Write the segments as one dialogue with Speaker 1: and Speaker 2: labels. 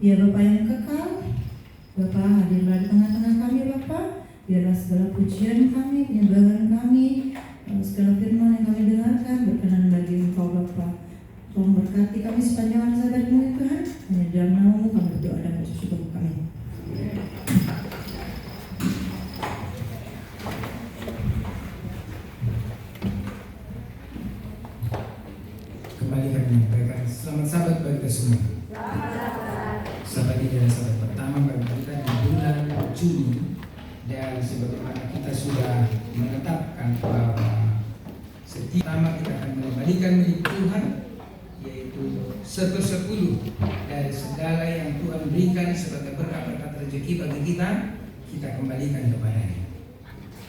Speaker 1: Ya Bapa yang kekal, Bapa hadirlah di tengah-tengah kami Bapa. Biarlah segala pujian kami, penyembahan kami, segala firman yang kami dengarkan berkenan bagi Engkau Bapa. Tolong berkati kami sepanjang masa baik-Mu ya Tuhan. Hanya dalam nama-Mu kami berdoa dan bersyukur kami.
Speaker 2: Kembali kami menyampaikan selamat Sabat bagi kita semua. Sabat ini adalah sabat pertama bagi kita di bulan Juni, dan sebagaimana kita sudah menetapkan bahwa setiap pertama kita akan mengembalikan milik Tuhan, yaitu 1/10 dari segala yang Tuhan berikan sebagai berkat-berkat rezeki bagi kita, kita kembalikan kepada-Nya.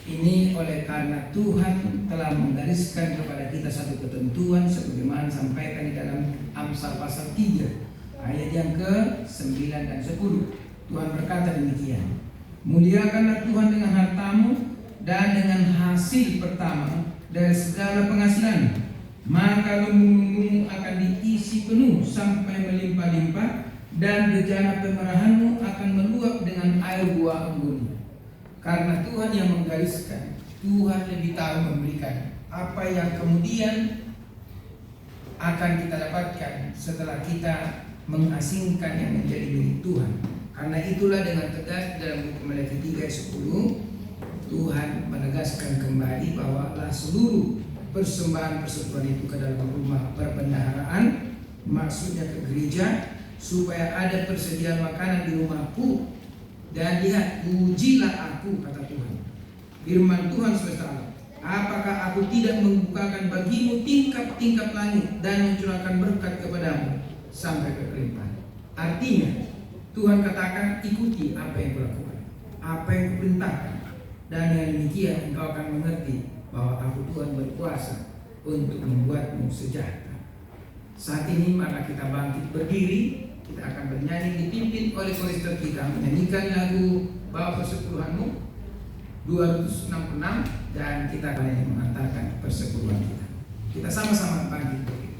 Speaker 2: Ini oleh karena Tuhan telah menggariskan kepada kita satu ketentuan sebagaimana disampaikan di dalam Amsal pasal 3 ayat yang ke-9 dan 10. Tuhan berkata demikian, muliakanlah Tuhan dengan hartamu dan dengan hasil pertama dari segala penghasilan, maka lumbung-lumbungmu akan diisi penuh sampai melimpah-limpah, dan bejana pemerahanmu akan meluap dengan air buah anggur. Karena Tuhan yang menggariskan, Tuhan lebih tahu memberikan apa yang kemudian akan kita dapatkan setelah kita mengasingkan yang menjadi milik Tuhan. Karena itulah dengan tegas dalam buku Matius 3 ayat 10, Tuhan menegaskan kembali bahwa seluruh persembahan persekutuan itu ke dalam rumah perbendaharaan, maksudnya ke gereja, supaya ada persediaan makanan di rumahku. Dan lihat, ujilah aku, kata Tuhan. Firman Tuhan semesta alam, apakah aku tidak membukakan bagimu tingkap-tingkap langit dan mencurahkan berkat kepadamu sampai kekelimpahan. Artinya Tuhan katakan, ikuti apa yang kulakukan, apa yang kuperintahkan, dan dengan demikian engkau akan mengerti bahwa aku Tuhan berkuasa untuk membuatmu sejahtera. Saat ini maka kita bangkit berdiri. Kita akan bernyanyi, dipimpin oleh chorister kita, menyanyikan lagu Bawa Persepuluhanmu 266, dan kita akan mengantarkan persepuluhan kita. Kita sama-sama bangkit berdiri.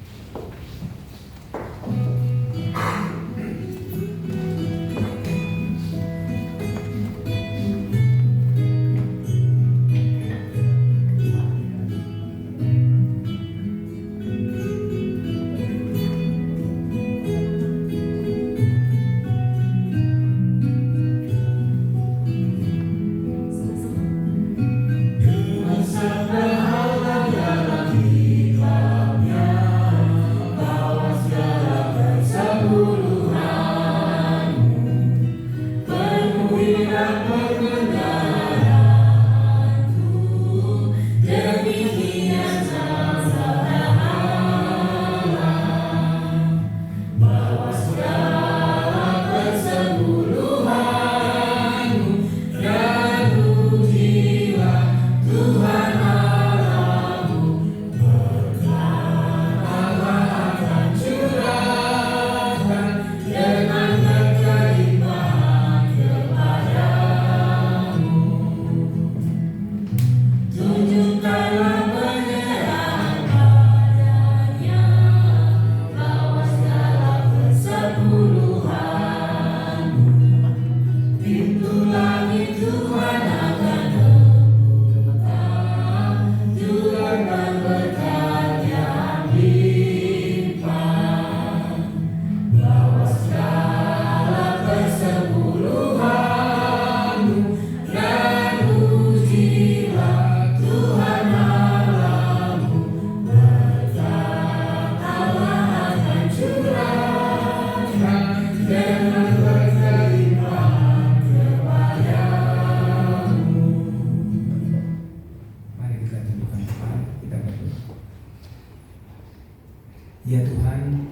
Speaker 2: Ya Tuhan,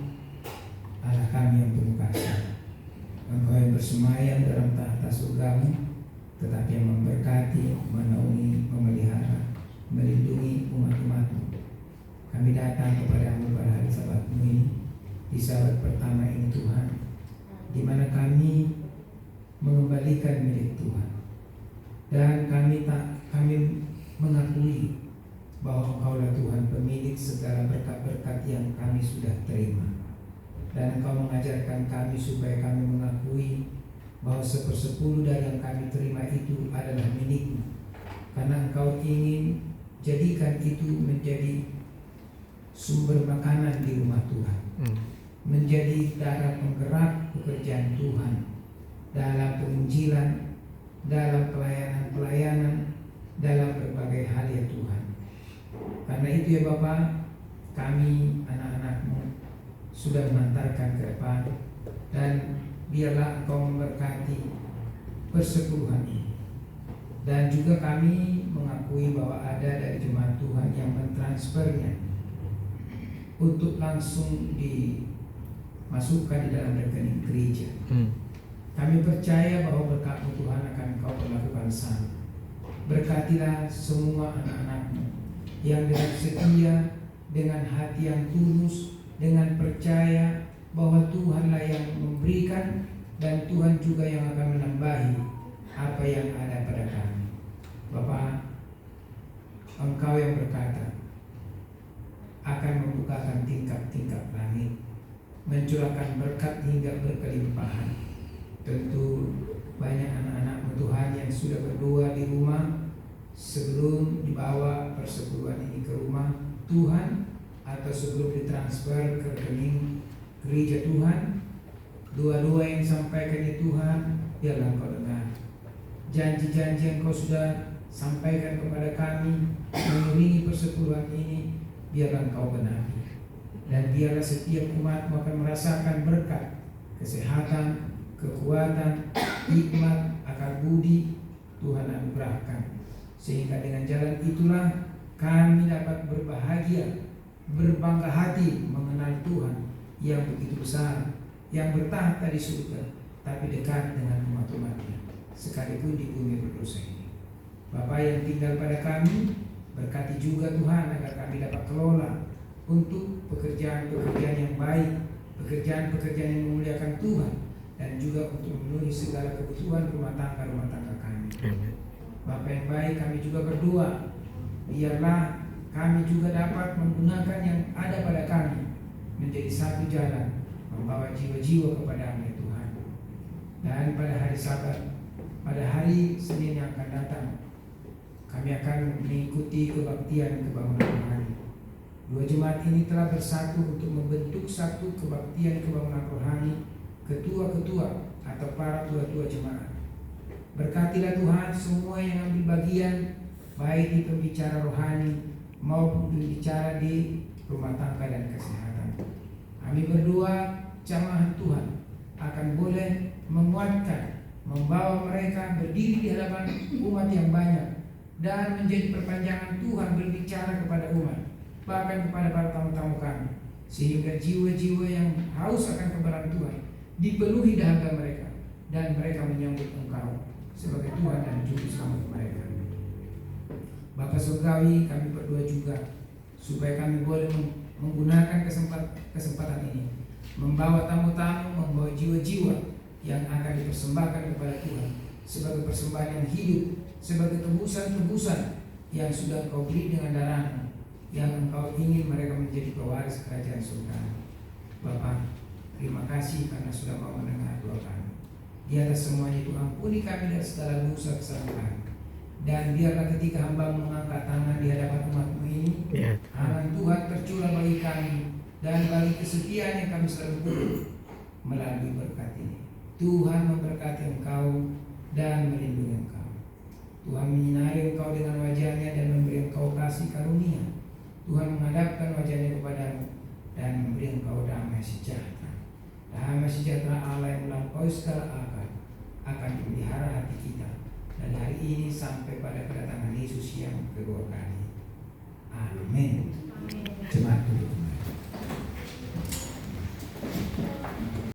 Speaker 2: Allah kami yang penuh kasih, Engkau yang bersemayam dalam tahta surga-Mu, tetapi yang memberkati, menaungi, memelihara, melindungi umat-umat-Mu. Kami datang kepada-Mu pada hari Sabat-Mu ini, di Sabat pertama ini Tuhan, di mana kami mengembalikan milik Tuhan, dan kami mengakui bahwa Engkaulah Tuhan pemilik segala berkat-berkat yang kami sudah terima. Dan Engkau mengajarkan kami supaya kami mengakui bahwa 1/10 dari yang kami terima itu adalah milik-Mu, karena Engkau ingin jadikan itu menjadi sumber makanan di rumah Tuhan, menjadi darah penggerak pekerjaan Tuhan dalam penginjilan, dalam pelayanan, dalam berbagai hal ya Tuhan. Karena itu ya Bapa, kami anak-anak-Mu sudah mengantarkan ke depan, dan biarlah Engkau memberkati persepuluhan ini. Dan juga kami mengakui bahwa ada dari jemaat Tuhan yang mentransfernya untuk langsung dimasukkan di dalam rekening gereja. Kami percaya bahwa berkat-Mu Tuhan akan Engkau perlakukan sama. Berkatilah semua anak-anak-Mu yang dengan setia, dengan hati yang tulus, dengan percaya bahwa Tuhanlah yang memberikan, dan Tuhan juga yang akan menambahi apa yang ada pada kami. Bapa, Engkau yang berkata akan membukakan tingkap-tingkap langit, mencurahkan berkat hingga berkelimpahan. Tentu banyak anak-anak Tuhan yang sudah berdoa di rumah sebelum dibawa persepuluhan ini ke rumah Tuhan, atau sebelum ditransfer ke rekening gereja Tuhan. Doa-doa yang disampaikan di Tuhan, biarlah Engkau dengar. Janji-janji yang Engkau sudah sampaikan kepada kami mengiringi persepuluhan ini, biarlah Engkau benahi. Dan biarlah setiap umat-Mu akan merasakan berkat, kesehatan, kekuatan, hikmat, akal budi Tuhan anugerahkan. Sehingga dengan jalan itulah kami dapat berbahagia, berbangga hati mengenal Tuhan yang begitu besar, yang bertahta di surga, tapi dekat dengan umat-umat-Nya, sekalipun di bumi berdosa ini. Bapa yang tinggal pada kami, berkati juga Tuhan agar kami dapat kelola untuk pekerjaan-pekerjaan yang baik, pekerjaan-pekerjaan yang memuliakan Tuhan, dan juga untuk memenuhi segala kebutuhan rumah tangga kami. Bapa yang baik, kami juga berdoa, biarlah kami juga dapat menggunakan yang ada pada kami menjadi satu jalan, membawa jiwa-jiwa kepada-Mu ya Tuhan. Dan pada hari Sabat, pada hari Senin yang akan datang, kami akan mengikuti kebaktian kebangunan rohani. Dua jemaat ini telah bersatu untuk membentuk satu kebaktian kebangunan rohani, ketua-ketua atau para tua-tua jemaat. Berkatilah Tuhan semua yang ambil bagian, baik di pembicara rohani maupun berbicara di rumah tangga dan kesehatan. Kami berdoa jamaah Tuhan akan boleh menguatkan, membawa mereka berdiri di hadapan umat yang banyak, dan menjadi perpanjangan Tuhan berbicara kepada umat, bahkan kepada para tamu-tamu kami, sehingga jiwa-jiwa yang haus akan kebenaran Tuhan dipenuhi dahaga mereka, dan mereka menyambut Engkau sebagai Tuhan dan Juru Selamat mereka. Bapa Surgawi, kami berdoa juga supaya kami boleh menggunakan kesempatan ini, membawa tamu-tamu, membawa jiwa-jiwa yang akan dipersembahkan kepada Tuhan sebagai persembahan yang hidup, sebagai tebusan-tebusan yang sudah Engkau beli dengan darah-Mu, yang Engkau ingin mereka menjadi pewaris kerajaan surga. Bapa, terima kasih karena sudah mau mendengar doa kami. Di atas semuanya itu ampuni kami dari segala dosa kesalahan. Dan biarlah ketika hamba mengangkat tangan di hadapan umat-Mu ini, tangan Tuhan tercurah bagi kami dan bagi kesetiaan yang kami selalu butuh melalui berkat ini. Tuhan memberkati Engkau dan melindungi Engkau. Tuhan menyinari Engkau dengan wajah-Nya dan memberi Engkau kasih karunia. Tuhan menghadapkan wajah-Nya kepadamu dan memberi Engkau damai sejahtera. Damai sejahtera Allah yang melampaui segala akal akan memelihara hati kita dari hari ini sampai pada kedatangan Yesus yang kedua kali. Amin.